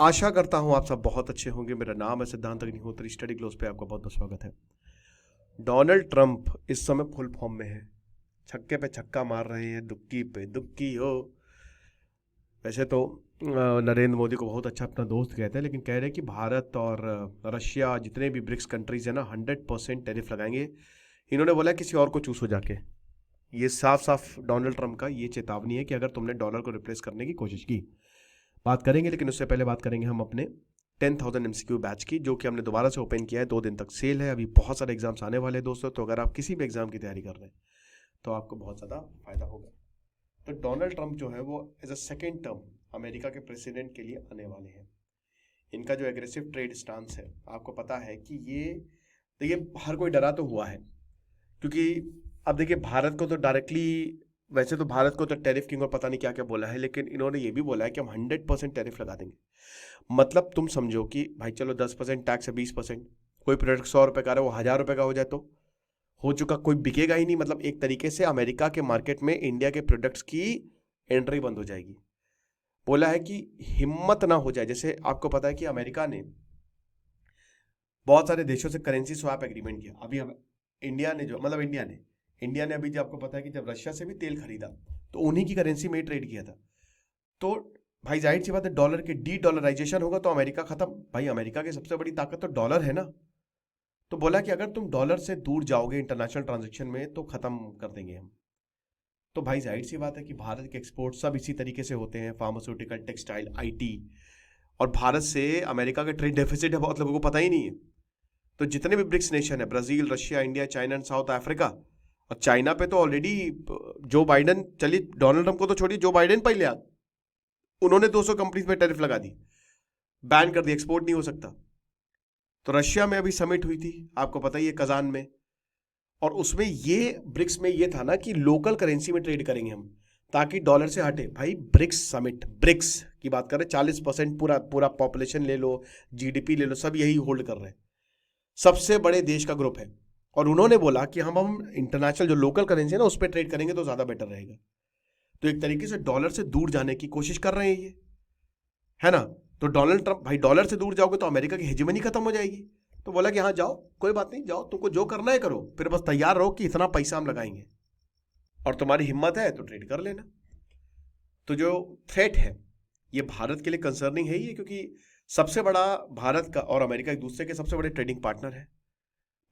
आशा करता हूं आप सब बहुत अच्छे होंगे। मेरा नाम है सिद्धांत अग्निहोत्री। स्टडी क्लोज पे आपका बहुत बहुत स्वागत है। डोनाल्ड ट्रंप इस समय फुल फॉर्म में है, छक्के पे छक्का मार रहे हैं, दुक्की पे दुक्की हो। वैसे तो नरेंद्र मोदी को बहुत अच्छा अपना दोस्त कहते हैं, लेकिन कह रहे हैं कि भारत और रशिया जितने भी ब्रिक्स कंट्रीज है ना 100% टैरिफ लगाएंगे। इन्होंने बोला किसी और को चूस हो जाके। ये साफ साफ डोनाल्ड ट्रंप का ये चेतावनी है कि अगर तुमने डॉलर को रिप्लेस करने की कोशिश की। बात करेंगे, लेकिन उससे पहले बात करेंगे हम अपने 10,000 MCQ बैच की, जो कि हमने दोबारा से ओपन किया है। 2 दिन तक सेल है। अभी बहुत सारे एग्जाम्स आने वाले हैं दोस्तों, तो अगर आप किसी भी एग्जाम की तैयारी कर रहे हैं तो आपको बहुत ज़्यादा फायदा होगा। तो डोनाल्ड ट्रंप जो है वो as a second term America के प्रेसिडेंट के लिए आने वाले हैं। इनका जो एग्रेसिव ट्रेड स्टांस है, आपको पता है कि ये देखिए हर कोई डरा तो हुआ है, क्योंकि अब देखिए भारत को तो डायरेक्टली, वैसे तो भारत को तो टैरिफ किंग और पता नहीं क्या क्या बोला है, लेकिन इन्होंने ये भी बोला है कि हम 100% टैरिफ लगा देंगे। मतलब तुम समझो कि भाई चलो 10% टैक्स है, 20%। कोई प्रोडक्ट 100 रुपए का रहा है, वो 1000 रुपए का हो जाए तो हो चुका, कोई बिकेगा ही नहीं। मतलब एक तरीके से अमेरिका के मार्केट में इंडिया के प्रोडक्ट्स की एंट्री बंद हो जाएगी। बोला है कि हिम्मत ना हो जाए। जैसे आपको पता है कि अमेरिका ने बहुत सारे देशों से करेंसी स्वैप एग्रीमेंट किया। अभी हम इंडिया ने जो मतलब इंडिया ने अभी जो आपको पता है कि जब रशिया से भी तेल खरीदा तो उन्हीं की करेंसी में ही ट्रेड किया था। तो भाई जाहिर सी बात है, डॉलर के डी डॉलराइजेशन होगा तो अमेरिका खत्म। भाई अमेरिका की सबसे बड़ी ताकत तो डॉलर है ना। तो बोला कि अगर तुम डॉलर से दूर जाओगे इंटरनेशनल ट्रांजेक्शन में तो खत्म कर देंगे हम। तो भाई जाहिर सी बात है कि भारत के एक्सपोर्ट सब इसी तरीके से होते हैं, फार्मास्यूटिकल, टेक्सटाइल, IT। और भारत से अमेरिका का ट्रेड डेफिसिट है, बहुत लोगों को पता ही नहीं है। तो जितने भी ब्रिक्स नेशन है, Brazil, Russia, India, China and south Africa. और चाइना पे तो ऑलरेडी जो बाइडेन, चलिए डोनाल्ड ट्रंप को तो छोड़िए, जो बाइडेन पहले आ, उन्होंने 200 कंपनीज पे टैरिफ लगा दी, बैन कर दी, एक्सपोर्ट नहीं हो सकता। तो रशिया में अभी समिट हुई थी, आपको पता ही है, कजान में। और उसमें ये ब्रिक्स में ये था ना कि लोकल करेंसी में ट्रेड करेंगे हम, ताकि डॉलर से हटे। भाई ब्रिक्स समिट, ब्रिक्स की बात कर रहे, 40% पूरा पूरा पॉपुलेशन ले लो, GDP ले लो, सब यही होल्ड कर रहे हैं। सबसे बड़े देश का ग्रुप है। और उन्होंने बोला कि हम इंटरनेशनल जो लोकल करेंसी है ना उस पर ट्रेड करेंगे तो ज्यादा बेटर रहेगा। तो एक तरीके से डॉलर से दूर जाने की कोशिश कर रहे हैं ये, है ना। तो डोनाल्ड ट्रंप, भाई डॉलर से दूर जाओगे तो अमेरिका की हेजेमनी खत्म हो जाएगी। तो बोला कि हाँ जाओ, कोई बात नहीं, जाओ, तुमको जो करना है करो, फिर बस तैयार रहो कि इतना पैसा हम लगाएंगे और तुम्हारी हिम्मत है तो ट्रेड कर लेना। तो जो थ्रेट है ये भारत के लिए कंसर्निंग है ही है, क्योंकि सबसे बड़ा भारत का और अमेरिका एक दूसरे के सबसे बड़े ट्रेडिंग पार्टनर है।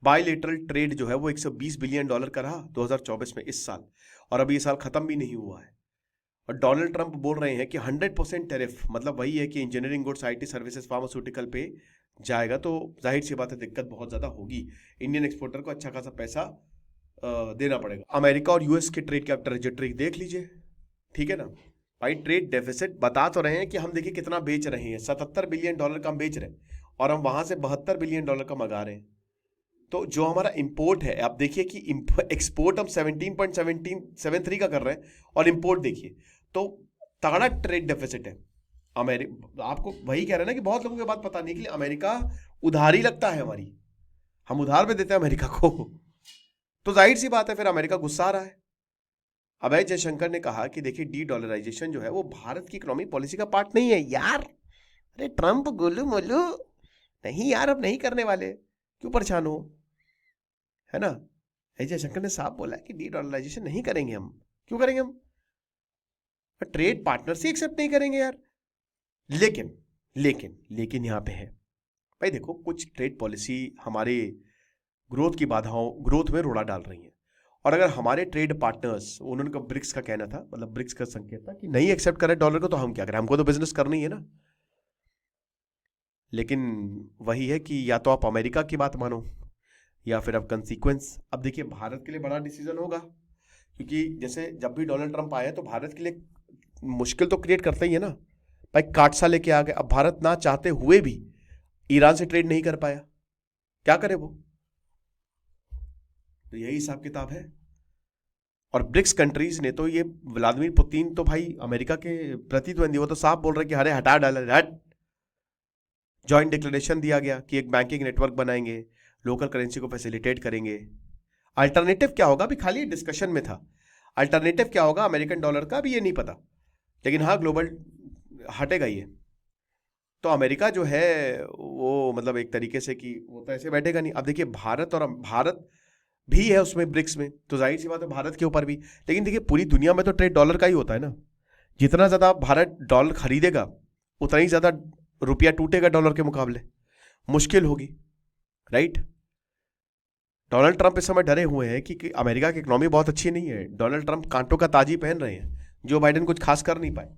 बायलेटरल ट्रेड जो है वो $120 बिलियन का रहा 2024 में, इस साल। और अभी ये साल खत्म भी नहीं हुआ है। और डोनाल्ड ट्रंप बोल रहे हैं कि 100% टैरिफ, मतलब वही है कि engineering goods, IT services, pharmaceutical पे जाएगा। तो जाहिर सी बात है दिक्कत बहुत ज़्यादा होगी। इंडियन एक्सपोर्टर को अच्छा खासा पैसा देना पड़ेगा। अमेरिका और US के ट्रेड की आप ट्रेजेक्टरी देख लीजिए, ठीक है ना। भाई ट्रेड डेफिसिट बता तो रहे हैं कि हम देखिए कितना बेच रहे हैं, $77 बिलियन का हम बेच रहे हैं, और हम वहां से $72 बिलियन का मंगा रहे हैं। तो जो हमारा इंपोर्ट है, आप देखिए कि एक्सपोर्ट हम 17.1773 का कर रहे हैं, और इंपोर्ट देखिए तो तगड़ा ट्रेड डेफिसिट है। आपको वही कह रहे हैं ना कि बहुत लोगों के बात पता नहीं कि अमेरिका उधारी लगता है हमारी, हम उधार पे देते हैं अमेरिका को। तो जाहिर सी बात है फिर अमेरिका गुस्सा आ रहा है। अभय जयशंकर ने कहा कि देखिए डी डॉलराइजेशन जो है वो भारत की इकोनॉमिक पॉलिसी का पार्ट नहीं है यार। अरे ट्रंप गोलू मोलू, नहीं यार, अब नहीं करने वाले, क्यों परेशान हो, है ना। अजय जयशंकर ने साफ बोला है कि डी डॉलराइजेशन नहीं करेंगे हम। क्यों करेंगे हम, ट्रेड पार्टनर से एक्सेप्ट नहीं करेंगे यार। लेकिन लेकिन लेकिन यहां पे है, भाई देखो कुछ ट्रेड पॉलिसी हमारे ग्रोथ की बाधाओं, ग्रोथ में रोड़ा डाल रही है। और अगर हमारे ट्रेड पार्टनर्स, उन्होंने ब्रिक्स का कहना था, मतलब ब्रिक्स का संकेत था कि नहीं एक्सेप्ट करें डॉलर को, तो हम क्या करें, हमको तो बिजनेस करनी है ना। लेकिन वही है कि या तो आप अमेरिका की बात मानो या फिर अब कंसीक्वेंस। अब देखिए भारत के लिए बड़ा डिसीजन होगा, क्योंकि जैसे जब भी डोनाल्ड ट्रंप आए तो भारत के लिए मुश्किल तो क्रिएट करता ही है ना। भाई काटसा लेके आ गए, अब भारत ना चाहते हुए भी ईरान से ट्रेड नहीं कर पाया, क्या करे वो। तो यही हिसाब किताब है। और ब्रिक्स कंट्रीज ने तो ये, व्लादिमीर पुतिन तो भाई अमेरिका के प्रतिद्वंदी, वो तो साफ बोल रहे कि अरे हटा डाला, हट। जॉइंट डिक्लेरेशन दिया गया कि एक बैंकिंग नेटवर्क बनाएंगे, लोकल करेंसी को फैसिलिटेट करेंगे। अल्टरनेटिव क्या होगा, अभी खाली डिस्कशन में था। अल्टरनेटिव क्या होगा अमेरिकन डॉलर का, अभी ये नहीं पता। लेकिन हाँ ग्लोबल हटेगा ये। तो अमेरिका जो है वो मतलब एक तरीके से कि वो तो ऐसे बैठेगा नहीं। अब देखिए भारत भी है उसमें, ब्रिक्स में, तो जाहिर सी बात है भारत के ऊपर भी। लेकिन देखिए पूरी दुनिया में तो ट्रेड डॉलर का ही होता है ना। जितना ज्यादा भारत डॉलर खरीदेगा उतना ही ज्यादा रुपया टूटेगा डॉलर के मुकाबले, मुश्किल होगी, राइट। डोनाल्ड ट्रंप इस समय डरे हुए हैं कि अमेरिका की इकोनॉमी बहुत अच्छी नहीं है। डोनाल्ड ट्रंप कांटों का ताजी पहन रहे हैं, जो बाइडेन कुछ खास कर नहीं पाए।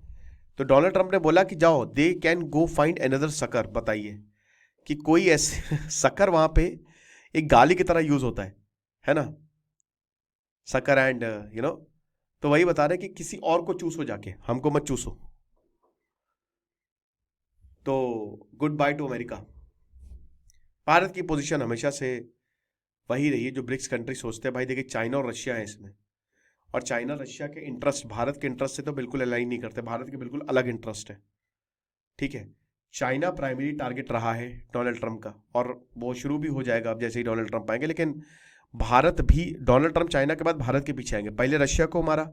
तो डोनाल्ड ट्रंप ने बोला कि जाओ, they can go find another sucker. बताइए कि कोई ऐसे सकर वहां पे एक गाली की तरह यूज होता है ना, सकर एंड तो वही बता रहे कि किसी और को चूसो जाके, हमको मत चूसो। तो good by two America. Bharat की पोजीशन हमेशा से वही रही है जो ब्रिक्स कंट्री सोचते हैं। भाई देखिए चाइना और रशिया है इसमें, और चाइना रशिया के इंटरेस्ट भारत के इंटरेस्ट से तो बिल्कुल अलाइन नहीं करते। भारत के बिल्कुल अलग इंटरेस्ट है, ठीक है। चाइना प्राइमरी टारगेट रहा है डोनाल्ड ट्रंप का, और वो शुरू भी हो जाएगा अब जैसे ही डोनाल्ड ट्रंप आएंगे। लेकिन भारत भी, डोनाल्ड ट्रंप चाइना के बाद भारत के पीछे आएंगे। पहले रशिया को मारा,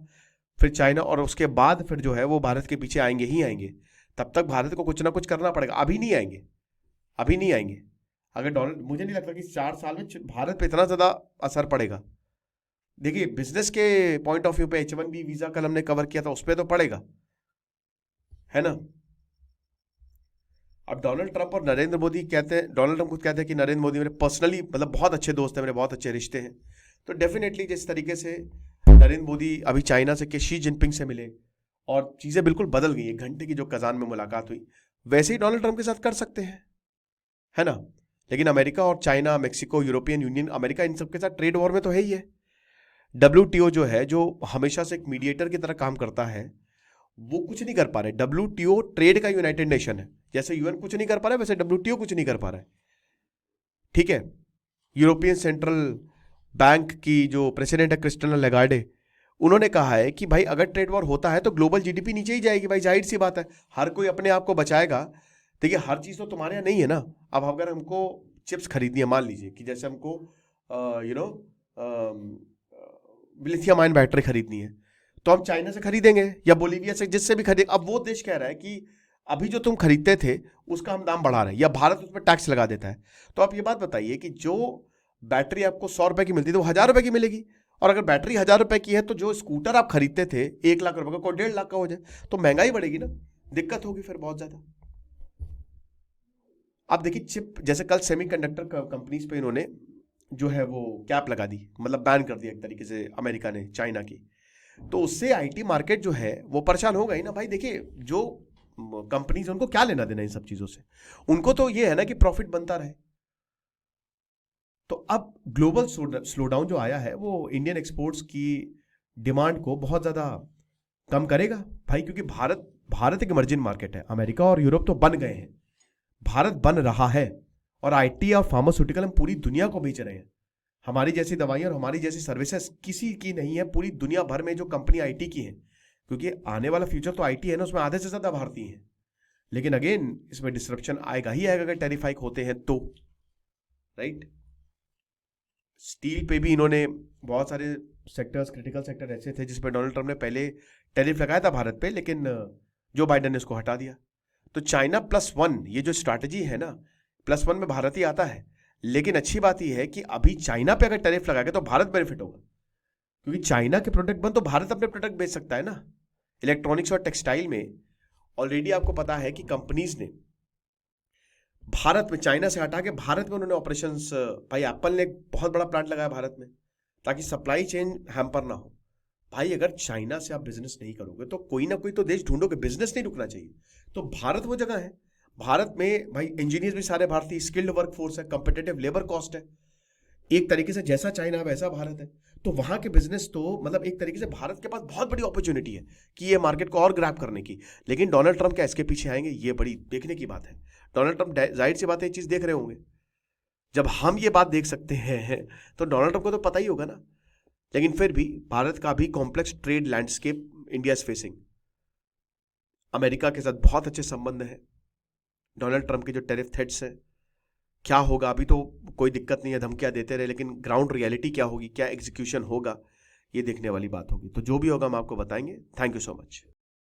फिर चाइना, और उसके बाद फिर जो है वो भारत के पीछे आएंगे ही आएंगे। तब तक भारत को कुछ ना कुछ करना पड़ेगा। अभी नहीं आएंगे, अभी नहीं आएंगे। अगर डोनाल्ड, मुझे नहीं लगता कि 4 साल में भारत पे इतना ज्यादा असर पड़ेगा। देखिए बिजनेस के पॉइंट ऑफ व्यू पे H1B वीजा कल हमने कवर किया था, उस पर तो पड़ेगा, है ना। अब डोनाल्ड ट्रंप और नरेंद्र मोदी कहते हैं, डोनाल्ड ट्रंप खुद कहते हैं कि नरेंद्र मोदी मेरे पर्सनली मतलब बहुत अच्छे दोस्त हैं, मेरे बहुत अच्छे रिश्ते हैं। तो डेफिनेटली जिस तरीके से नरेंद्र मोदी अभी चाइना से शी जिनपिंग से मिले और चीजें बिल्कुल बदल गई, 1 घंटे की जो कजान में मुलाकात हुई, वैसे ही डोनाल्ड ट्रंप के साथ कर सकते हैं, है ना। लेकिन अमेरिका और China, Mexico, European Union, America, इन सबके साथ ट्रेड वॉर में तो है ही है। WTO जो है, जो हमेशा से एक मीडिएटर की तरह काम करता है, वो कुछ नहीं कर पा रहे। WTO ट्रेड का यूनाइटेड नेशन है, जैसे UN कुछ नहीं कर पा रहा है वैसे WTO कुछ नहीं कर पा रहा है, ठीक है। यूरोपियन सेंट्रल बैंक की जो प्रेसिडेंट है क्रिस्टिना लेगार्डे, उन्होंने कहा है कि भाई अगर ट्रेड वॉर होता है तो ग्लोबल GDP नीचे ही जाएगी। भाई जाहिर सी बात है, हर कोई अपने आप को बचाएगा। देखिए हर चीज तो तुम्हारे यहाँ नहीं है ना। अब अगर हमको चिप्स खरीदनी है, मान लीजिए कि जैसे हमको लिथियम आयन बैटरी खरीदनी है, तो हम चाइना से खरीदेंगे या बोलीविया से, जिससे भी खरीदेंगे। अब वो देश कह रहा है कि अभी जो तुम खरीदते थे उसका हम दाम बढ़ा रहे हैं, या भारत उस पर टैक्स लगा देता है। तो आप ये बात बताइए कि जो बैटरी आपको 100 रुपए की मिलती थी वो 1000 रुपए की मिलेगी, और अगर बैटरी 1000 रुपए की है तो जो स्कूटर आप खरीदते थे 1 लाख रुपए का, कोई 1.5 लाख का हो जाए, तो महंगाई बढ़ेगी ना, दिक्कत होगी फिर बहुत ज्यादा। आप देखिए चिप, जैसे कल सेमीकंडक्टर कंपनीज पे इन्होंने जो है वो कैप लगा दी, मतलब बैन कर दिया एक तरीके से अमेरिका ने चाइना की। तो उससे IT मार्केट जो है वो परेशान हो गई ना। भाई देखिए जो कंपनीज, उनको क्या लेना देना इन सब चीजों से, उनको तो ये है ना कि प्रॉफिट बनता रहे। तो अब ग्लोबल स्लोडाउन जो आया है वो इंडियन एक्सपोर्ट्स की डिमांड को बहुत ज्यादा कम करेगा भाई, क्योंकि भारत एक इमर्जिंग मार्केट है। अमेरिका और यूरोप तो बन गए हैं, भारत बन रहा है, और IT और फार्मास्यूटिकल हम पूरी दुनिया को बेच रहे हैं। हमारी जैसी दवाइयां और हमारी जैसी सर्विसेज किसी की नहीं है पूरी दुनिया भर में जो कंपनी IT की है, क्योंकि आने वाला फ्यूचर तो IT है ना, उसमें आधे से ज्यादा भारतीय हैं। लेकिन अगेन इसमें डिसरप्शन आएगा ही आएगा अगर टैरिफ हाइक होते हैं तो, राइट। स्टील पे भी इन्होंने बहुत सारे सेक्टर्स, क्रिटिकल सेक्टर ऐसे थे जिसपे डोनाल्ड ट्रंप ने पहले टैरिफ लगाया था भारत पे, लेकिन जो बाइडेन ने उसको हटा दिया। तो चाइना +1 ये जो स्ट्रैटेजी है ना, +1 में भारत ही आता है। लेकिन अच्छी बात यह है कि अभी चाइना पे अगर टैरिफ लगाएगा तो भारत बेनिफिट होगा, क्योंकि चाइना के प्रोडक्ट बंद तो भारत अपने प्रोडक्ट बेच सकता है ना। इलेक्ट्रॉनिक्स और टेक्सटाइल में ऑलरेडी आपको पता है कि कंपनीज ने भारत में, चाइना से हटा के भारत में उन्होंने ऑपरेशंस, भाई एप्पल ने एक बहुत बड़ा प्लांट लगाया भारत में ताकि सप्लाई चेन हैम्पर ना हो। भाई अगर चाइना से आप बिजनेस नहीं करोगे तो कोई ना कोई तो देश ढूंढोगे, बिजनेस नहीं रुकना चाहिए। तो भारत वो जगह है। भारत में भाई इंजीनियर्स भी सारे भारतीय, स्किल्ड वर्क फोर्स है, कंपिटेटिव लेबर कॉस्ट है, एक तरीके से जैसा चाइना वैसा भारत है। तो वहां के बिजनेस तो मतलब एक तरीके से भारत के पास बहुत बड़ी अपॉर्चुनिटी है कि ये मार्केट को और ग्रैब करने की। लेकिन डोनाल्ड ट्रंप क्या इसके पीछे आएंगे, ये बड़ी देखने की बात है। डोनाल्ड ट्रंप जाहिर सी बात है ये चीज देख रहे होंगे। जब हम ये बात देख सकते हैं तो डोनाल्ड ट्रंप को तो पता ही होगा ना। लेकिन फिर भी भारत का भी complex trade landscape India is facing. America के साथ बहुत अच्छे संबंध हैं, डोनाल्ड ट्रंप के जो टैरिफ थ्रेट्स हैं, क्या होगा अभी तो कोई दिक्कत नहीं है, धमकियां देते रहे, लेकिन ग्राउंड रियलिटी क्या होगी, क्या एग्जीक्यूशन होगा, ये देखने वाली बात होगी। तो जो भी होगा हम आपको बताएंगे। Thank you so much.